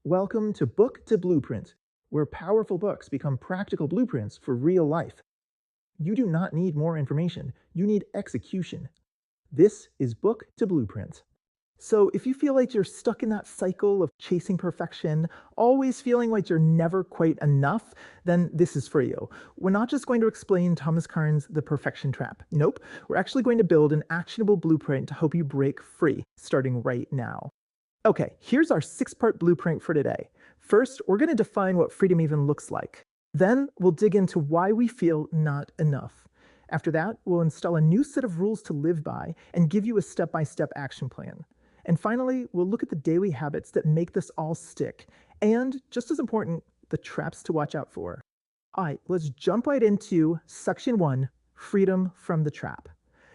Welcome to Book to Blueprint, where powerful books become practical blueprints for real life. You do not need more information, you need execution. This is Book to Blueprint. So, if you feel like you're stuck in that cycle of chasing perfection, always feeling like you're never quite enough, then this is for you. We're not just going to explain Thomas Curran's The Perfection Trap. Nope, we're actually going to build an actionable blueprint to help you break free, starting right now. Okay, here's our 6-part blueprint for today. First, we're going to define what freedom even looks like. Then, we'll dig into why we feel not enough. After that, we'll install a new set of rules to live by and give you a step-by-step action plan. And finally, we'll look at the daily habits that make this all stick. And, just as important, the traps to watch out for. All right, let's jump right into Section 1, Freedom from the Trap.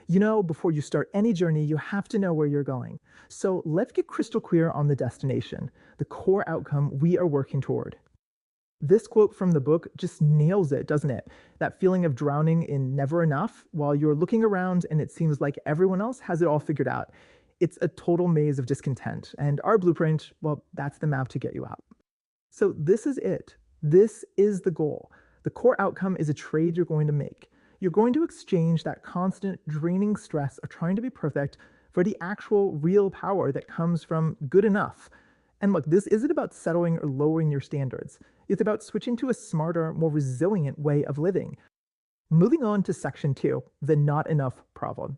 You know, before you start any journey, you have to know where you're going. So let's get crystal clear on the destination, the core outcome we are working toward. This quote from the book just nails it, doesn't it? That feeling of drowning in never enough while you're looking around and it seems like everyone else has it all figured out. It's a total maze of discontent, and our blueprint, well, that's the map to get you out. So this is it. This is the goal. The core outcome is a trade you're going to make. You're going to exchange that constant draining stress of trying to be perfect for the actual real power that comes from good enough. And look, this isn't about settling or lowering your standards. It's about switching to a smarter, more resilient way of living. Moving on to Section 2, the not enough problem.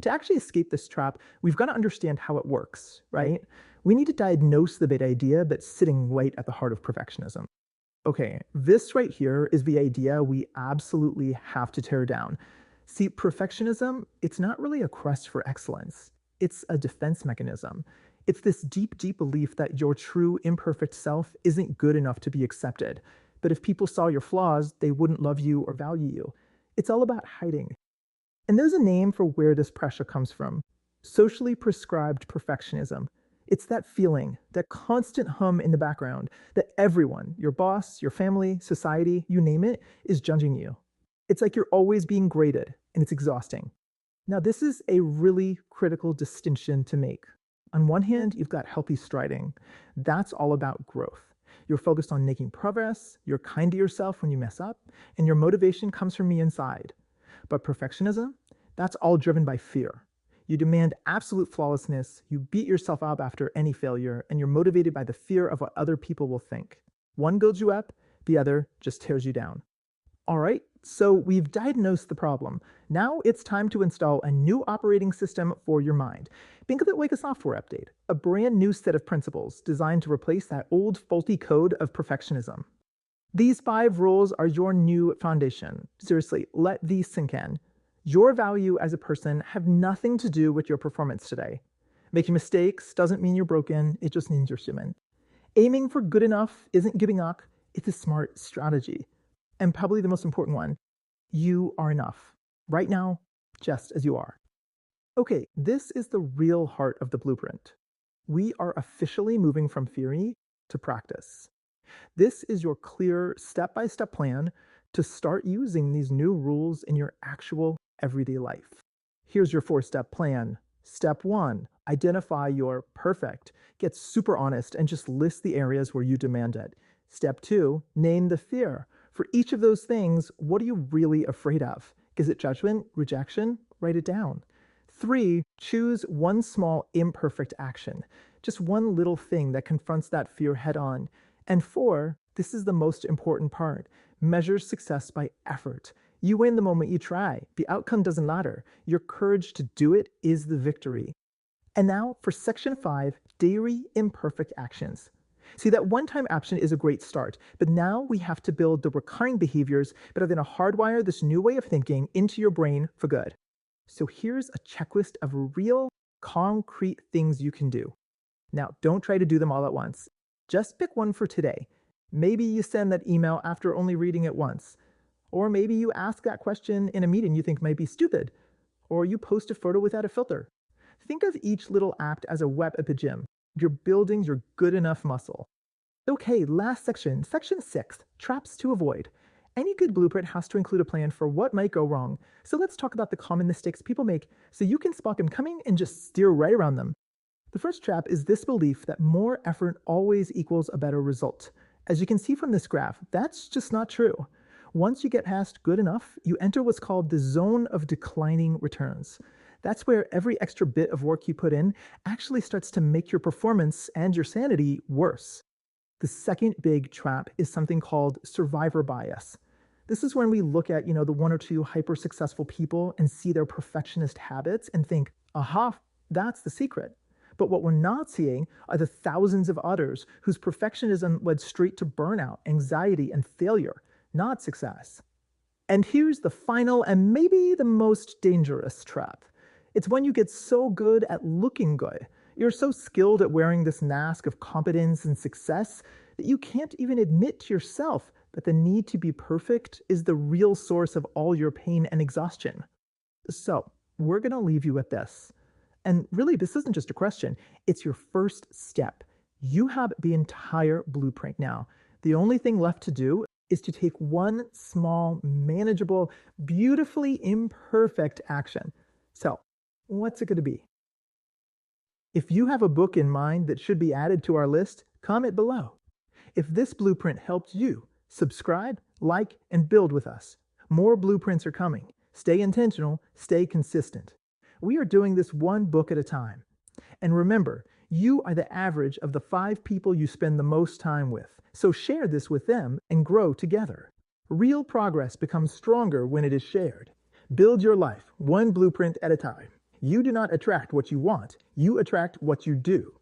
To actually escape this trap, we've got to understand how it works, right? We need to diagnose the big idea that's sitting right at the heart of perfectionism. Okay, this right here is the idea we absolutely have to tear down. See, perfectionism, it's not really a quest for excellence. It's a defense mechanism. It's this deep, deep belief that your true, imperfect self isn't good enough to be accepted. But if people saw your flaws, they wouldn't love you or value you. It's all about hiding. And there's a name for where this pressure comes from: socially prescribed perfectionism. It's that feeling, that constant hum in the background, that everyone, your boss, your family, society, you name it, is judging you. It's like you're always being graded, and it's exhausting. Now, this is a really critical distinction to make. On one hand, you've got healthy striding. That's all about growth. You're focused on making progress, you're kind to yourself when you mess up, and your motivation comes from the inside. But perfectionism, that's all driven by fear. You demand absolute flawlessness, you beat yourself up after any failure, and you're motivated by the fear of what other people will think. One builds you up, the other just tears you down. All right, so we've diagnosed the problem. Now it's time to install a new operating system for your mind. Think of it like a software update, a brand new set of principles designed to replace that old faulty code of perfectionism. These 5 rules are your new foundation. Seriously, let these sink in. Your value as a person have nothing to do with your performance today. Making mistakes doesn't mean you're broken, it just means you're human. Aiming for good enough isn't giving up, it's a smart strategy. And probably the most important one, you are enough. Right now, just as you are. Okay, this is the real heart of the blueprint. We are officially moving from theory to practice. This is your clear step-by-step plan to start using these new rules in your actual everyday life. Here's your 4-step plan. Step 1, identify your perfect. Get super honest and just list the areas where you demand it. Step 2, name the fear. For each of those things, what are you really afraid of? Is it judgment, rejection? Write it down. 3, choose one small imperfect action. Just one little thing that confronts that fear head on. And 4, this is the most important part. Measure success by effort. You win the moment you try. The outcome doesn't matter. Your courage to do it is the victory. And now for Section 5, daily imperfect actions. See, that one-time action is a great start, but now we have to build the recurring behaviors that are going to hardwire this new way of thinking into your brain for good. So here's a checklist of real, concrete things you can do. Now, don't try to do them all at once. Just pick one for today. Maybe you send that email after only reading it once. Or maybe you ask that question in a meeting you think might be stupid. Or you post a photo without a filter. Think of each little act as a web at the gym. You're building your good enough muscle. Okay, last section, Section 6, traps to avoid. Any good blueprint has to include a plan for what might go wrong. So let's talk about the common mistakes people make so you can spot them coming and just steer right around them. The first trap is this belief that more effort always equals a better result. As you can see from this graph, that's just not true. Once you get past good enough, you enter what's called the zone of declining returns. That's where every extra bit of work you put in actually starts to make your performance and your sanity worse. The second big trap is something called survivor bias. This is when we look at, the one or two hyper successful people and see their perfectionist habits and think, aha, that's the secret. But what we're not seeing are the thousands of others whose perfectionism led straight to burnout, anxiety, and failure, not success. And here's the final and maybe the most dangerous trap. It's when you get so good at looking good. You're so skilled at wearing this mask of competence and success that you can't even admit to yourself that the need to be perfect is the real source of all your pain and exhaustion. So, we're going to leave you with this. And really, this isn't just a question, it's your first step. You have the entire blueprint now. The only thing left to do is to take one small, manageable, beautifully imperfect action. So, what's it going to be? If you have a book in mind that should be added to our list, comment below. If this blueprint helped you, subscribe, like, and build with us. More blueprints are coming. Stay intentional, stay consistent. We are doing this one book at a time. And remember, you are the average of the 5 people you spend the most time with. So share this with them and grow together. Real progress becomes stronger when it is shared. Build your life one blueprint at a time. You do not attract what you want, you attract what you do.